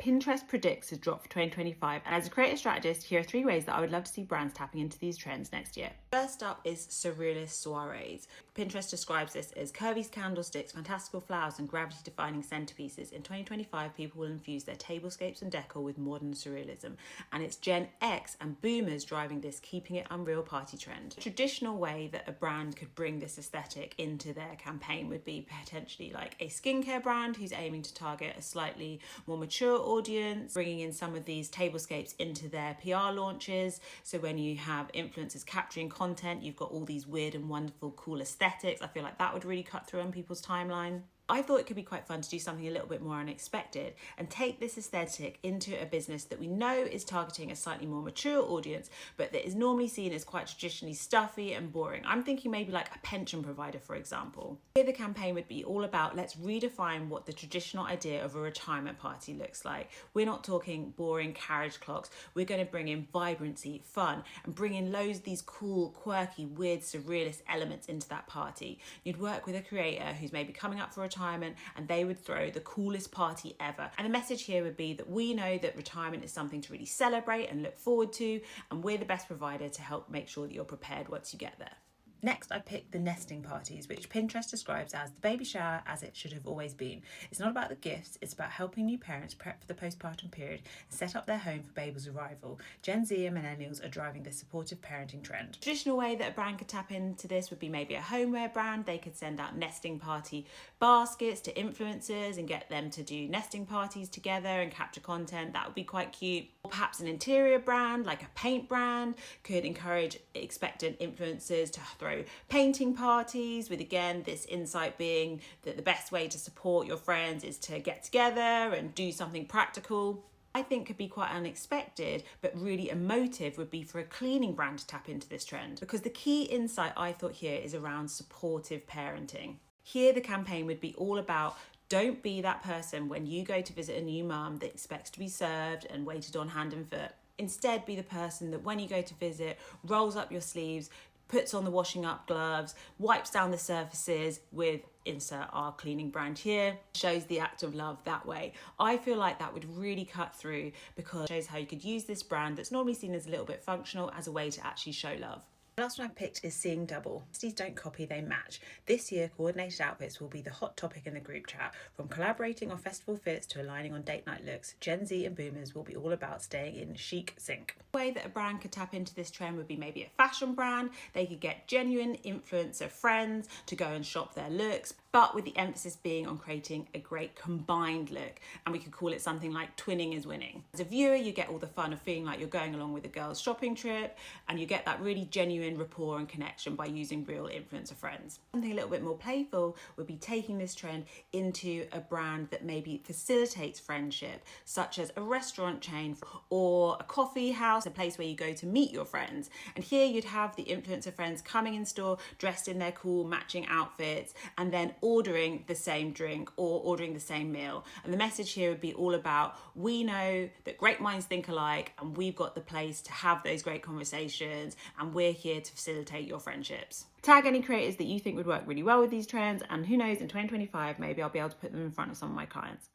Pinterest predicts a drop for 2025, and as a creative strategist, here are 3 ways that I would love to see brands tapping into these trends next year. First up is surrealist soirees. Pinterest describes this as curvy candlesticks, fantastical flowers, and gravity-defying centerpieces. In 2025, people will infuse their tablescapes and decor with modern surrealism, and it's Gen X and boomers driving this keeping it unreal party trend. A traditional way that a brand could bring this aesthetic into their campaign would be potentially like a skincare brand who's aiming to target a slightly more mature audience, bringing in some of these tablescapes into their PR launches. So when you have influencers capturing content, you've got all these weird and wonderful, cool aesthetics. I feel like that would really cut through on people's timeline. I thought it could be quite fun to do something a little bit more unexpected and take this aesthetic into a business that we know is targeting a slightly more mature audience, but that is normally seen as quite traditionally stuffy and boring. I'm thinking maybe like a pension provider, for example. Here the campaign would be all about let's redefine what the traditional idea of a retirement party looks like. We're not talking boring carriage clocks. We're going to bring in vibrancy, fun, and bring in loads of these cool, quirky, weird, surrealist elements into that party. You'd work with a creator who's maybe coming up for retirement, and they would throw the coolest party ever. And the message here would be that we know that retirement is something to really celebrate and look forward to, and we're the best provider to help make sure that you're prepared once you get there. Next, I picked the nesting parties, which Pinterest describes as the baby shower as it should have always been. It's not about the gifts, it's about helping new parents prep for the postpartum period and set up their home for baby's arrival. Gen Z and millennials are driving this supportive parenting trend. A traditional way that a brand could tap into this would be maybe a homeware brand. They could send out nesting party baskets to influencers and get them to do nesting parties together and capture content. That would be quite cute. Or perhaps an interior brand, like a paint brand, could encourage expectant influencers to throw painting parties, with again this insight being that the best way to support your friends is to get together and do something practical. I think could be quite unexpected but really emotive would be for a cleaning brand to tap into this trend, because the key insight I thought here is around supportive parenting. Here the campaign would be all about don't be that person when you go to visit a new mum that expects to be served and waited on hand and foot. Instead, be the person that when you go to visit, rolls up your sleeves, puts on the washing up gloves, wipes down the surfaces with insert our cleaning brand here, shows the act of love that way. I feel like that would really cut through because it shows how you could use this brand that's normally seen as a little bit functional as a way to actually show love. The last one I picked is Seeing Double. Besties don't copy, they match. This year, coordinated outfits will be the hot topic in the group chat. From collaborating on festival fits to aligning on date night looks, Gen Z and boomers will be all about staying in chic sync. The way that a brand could tap into this trend would be maybe a fashion brand. They could get genuine influencer friends to go and shop their looks, but with the emphasis being on creating a great combined look. And we could call it something like twinning is winning. As a viewer, you get all the fun of feeling like you're going along with a girl's shopping trip, and you get that really genuine rapport and connection by using real influencer friends. Something a little bit more playful would be taking this trend into a brand that maybe facilitates friendship, such as a restaurant chain or a coffee house, a place where you go to meet your friends. And here you'd have the influencer friends coming in store dressed in their cool matching outfits and then ordering the same drink or ordering the same meal. And the message here would be all about we know that great minds think alike, and we've got the place to have those great conversations, and we're here to facilitate your friendships. Tag any creators that you think would work really well with these trends, and who knows, in 2025 maybe I'll be able to put them in front of some of my clients.